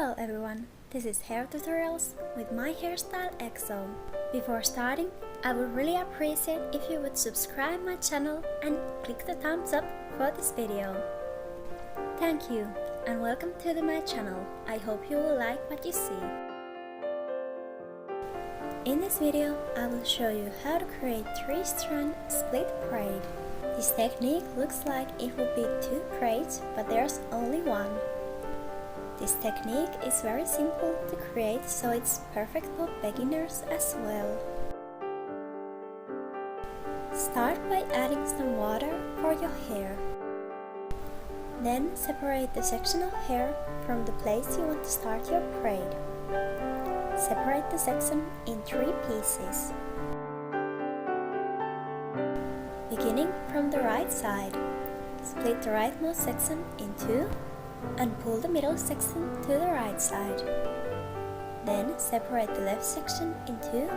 Hello everyone, this is Hair Tutorials with my hairstyle EXO. Before starting, I would really appreciate if you would subscribe my channel and click the thumbs up for this video. Thank you and welcome to my channel. I hope you will like what you see. In this video, I will show you how to create 3-strand split braid. This technique looks like it would be 2 braids, but there's only one. This technique is very simple to create, so it's perfect for beginners as well. Start by adding some water for your hair. Then separate the section of hair from the place you want to start your braid. Separate the section in 3 pieces. Beginning from the right side, split the rightmost section in 2 and pull the middle section to the right side. Then separate the left section in 2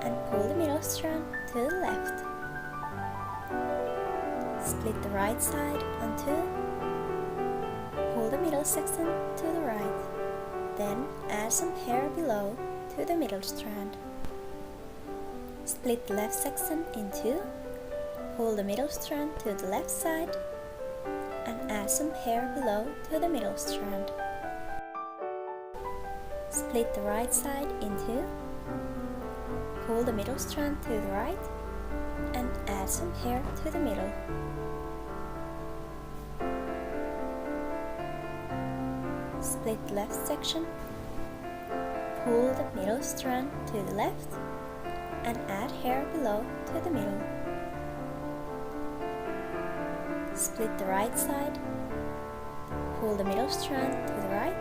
and pull the middle strand to the left. Split the right side on 2, pull the middle section to the right. Then add some hair below to the middle strand. Split the left section in 2, pull the middle strand to the left side and add some hair below to the middle strand. Split the right side in 2, pull the middle strand to the right and add some hair to the middle. Split the left section, pull the middle strand to the left and add hair below to the middle. Split the right side, pull the middle strand to the right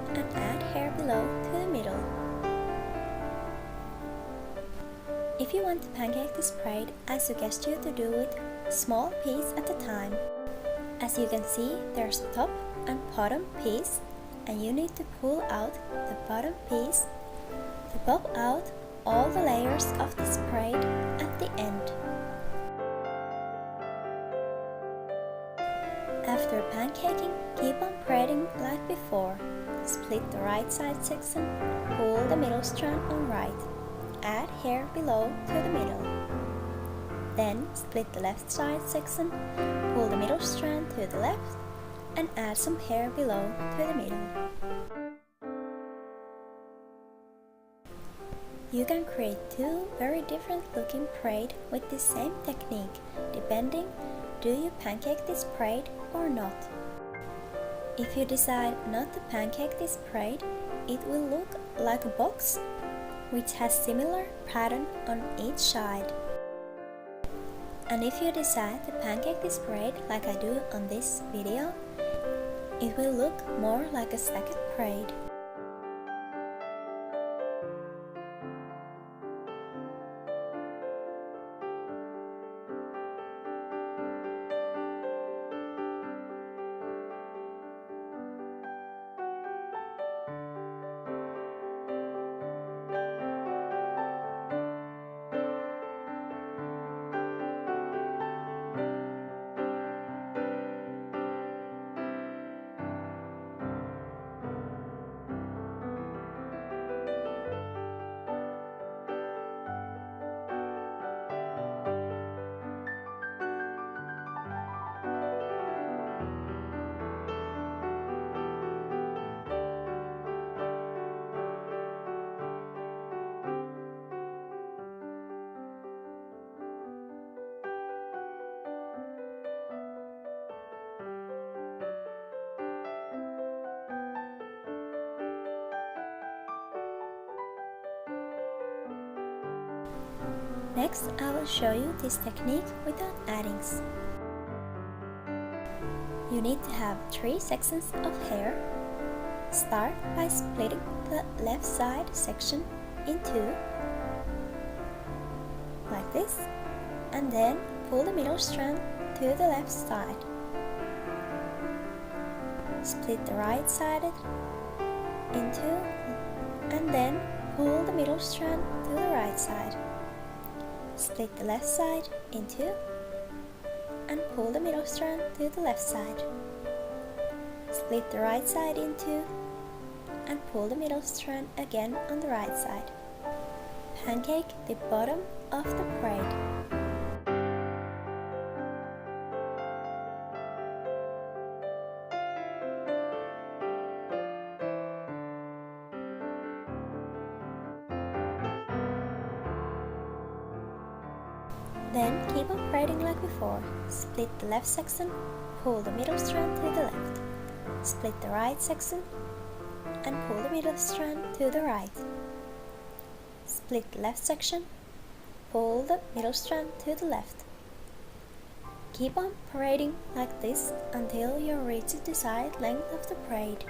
and add hair below to the middle. If you want to pancake this braid, I suggest you to do it small piece at a time. As you can see, there's a top and bottom piece and you need to pull out the bottom piece to pop out all the layers of this braid at the end. After pancaking, keep on braiding like before. Split the right side section, pull the middle strand on right, add hair below to the middle. Then split the left side section, pull the middle strand to the left and add some hair below to the middle. You can create 2 very different looking braid with the same technique, depending do you pancake this braid or not. If you decide not to pancake this braid, it will look like a box which has similar pattern on each side. And if you decide to pancake this braid like I do on this video, it will look more like a stacked braid. Next, I will show you this technique without addings. You need to have 3 sections of hair. Start by splitting the left side section in 2, like this, and then pull the middle strand to the left side. Split the right side in 2, and then pull the middle strand to the right side. Split the left side in 2 and pull the middle strand to the left side. Split the right side in 2 and pull the middle strand again on the right side. Pancake the bottom of the braid. Then keep on braiding like before. Split the left section, pull the middle strand to the left. Split the right section and pull the middle strand to the right. Split the left section, pull the middle strand to the left. Keep on braiding like this until you reach the desired length of the braid.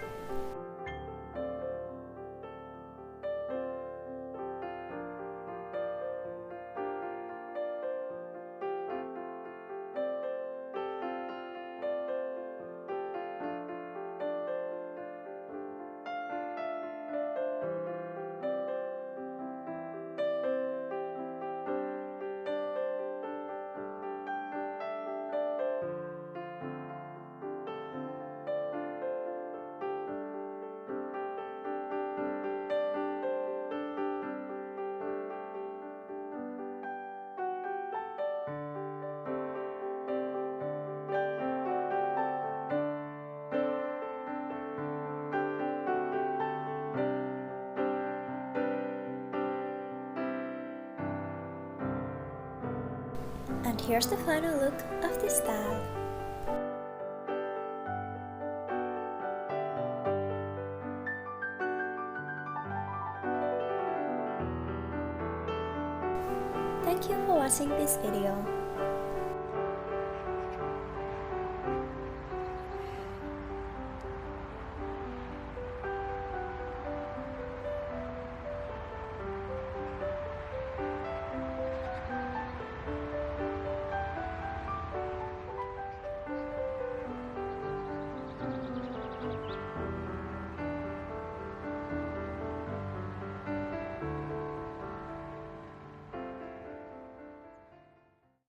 And here's the final look of this style. Thank you for watching this video.